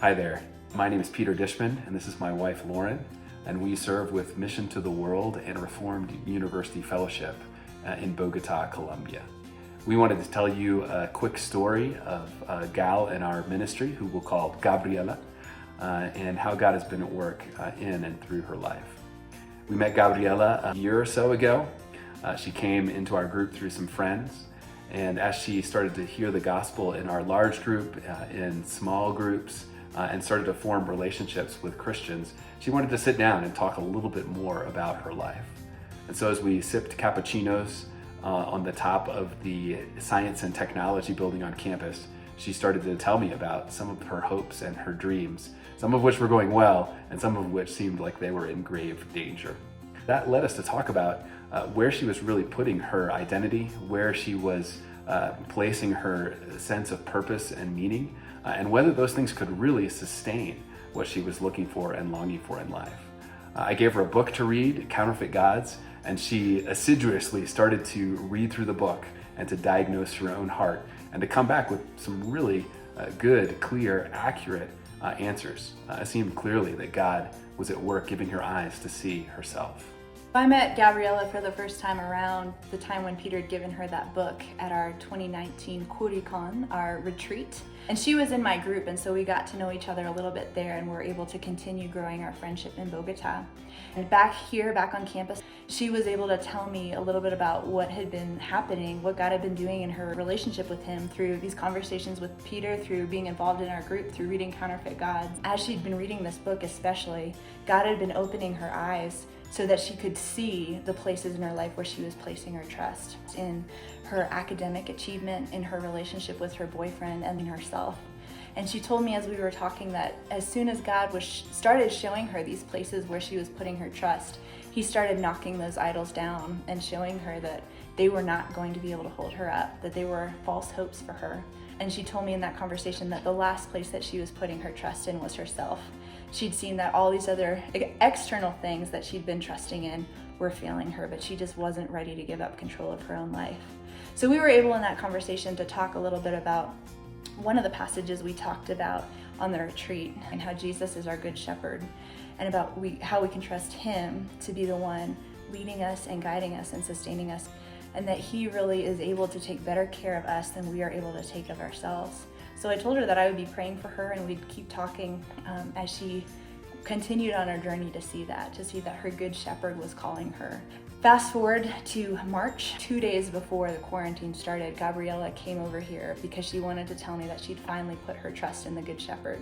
Hi there, my name is Peter Dishman, and this is my wife Lauren, and we serve with Mission to the World and Reformed University Fellowship in Bogota, Colombia. We wanted to tell you a quick story of a gal in our ministry who we'll call Gabriela, and how God has been at work in and through her life. We met Gabriela a year or so ago. She came into our group through some friends, and as she started to hear the gospel in our large group, in small groups, and started to form relationships with Christians, she wanted to sit down and talk a little bit more about her life. And so as we sipped cappuccinos on the top of the science and technology building on campus, she started to tell me about some of her hopes and her dreams, some of which were going well, and some of which seemed like they were in grave danger. That led us to talk about where she was really putting her identity, where she was placing her sense of purpose and meaning, and whether those things could really sustain what she was looking for and longing for in life. I gave her a book to read, Counterfeit Gods, and she assiduously started to read through the book and to diagnose her own heart and to come back with some really good, clear, accurate answers. It seemed clearly that God was at work giving her eyes to see herself. I met Gabriela for the first time around the time when Peter had given her that book at our 2019 Curicon, our retreat. And she was in my group, and so we got to know each other a little bit there and were able to continue growing our friendship in Bogota. And back on campus, she was able to tell me a little bit about what had been happening, what God had been doing in her relationship with him through these conversations with Peter, through being involved in our group, through reading Counterfeit Gods. As she'd been reading this book especially, God had been opening her eyes so that she could see the places in her life where she was placing her trust, in her academic achievement, in her relationship with her boyfriend, and in herself. And she told me as we were talking that as soon as God started showing her these places where she was putting her trust, he started knocking those idols down and showing her that they were not going to be able to hold her up, that they were false hopes for her. And she told me in that conversation that the last place that she was putting her trust in was herself. She'd seen that all these other external things that she'd been trusting in were failing her, but she just wasn't ready to give up control of her own life. So we were able in that conversation to talk a little bit about one of the passages we talked about on the retreat, and how Jesus is our good shepherd, and about how we can trust him to be the one leading us and guiding us and sustaining us, and that he really is able to take better care of us than we are able to take of ourselves. So I told her that I would be praying for her, and we'd keep talking as she continued on her journey to see that her good shepherd was calling her. Fast forward to March, 2 days before the quarantine started, Gabriela came over here because she wanted to tell me that she'd finally put her trust in the good shepherd.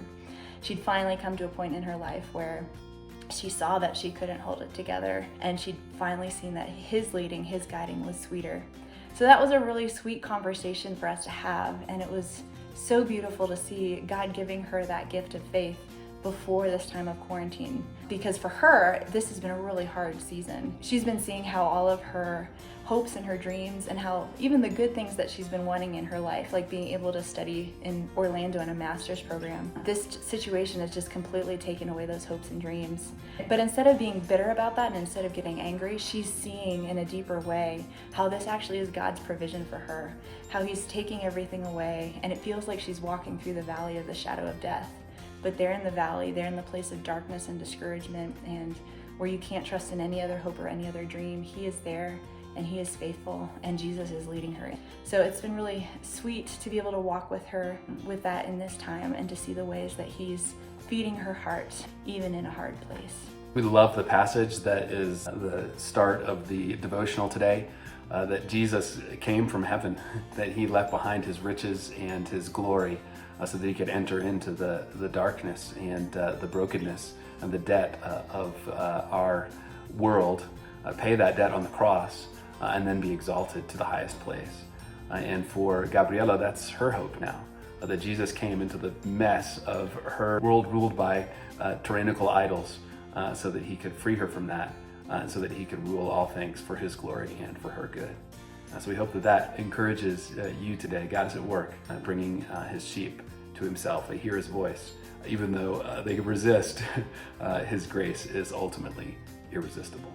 She'd finally come to a point in her life where she saw that she couldn't hold it together, and she'd finally seen that his leading, his guiding was sweeter. So that was a really sweet conversation for us to have, and it was so beautiful to see God giving her that gift of faith before this time of quarantine. Because for her, this has been a really hard season. She's been seeing how all of her hopes and her dreams, and how even the good things that she's been wanting in her life, like being able to study in Orlando in a master's program, this situation has just completely taken away those hopes and dreams. But instead of being bitter about that, and instead of getting angry, she's seeing in a deeper way how this actually is God's provision for her, how he's taking everything away, and it feels like she's walking through the valley of the shadow of death. But there in the valley, there in the place of darkness and discouragement, and where you can't trust in any other hope or any other dream, he is there, and he is faithful, and Jesus is leading her. So it's been really sweet to be able to walk with her with that in this time, and to see the ways that he's feeding her heart, even in a hard place. We love the passage that is the start of the devotional today, that Jesus came from heaven, that he left behind his riches and his glory so that he could enter into the darkness and the brokenness and the debt of our world, pay that debt on the cross, and then be exalted to the highest place. And for Gabriela, that's her hope now, that Jesus came into the mess of her world ruled by tyrannical idols, so that he could free her from that, so that he could rule all things for his glory and for her good. So we hope that encourages you today. God is at work bringing his sheep to himself. They hear his voice. Even though they resist, his grace is ultimately irresistible.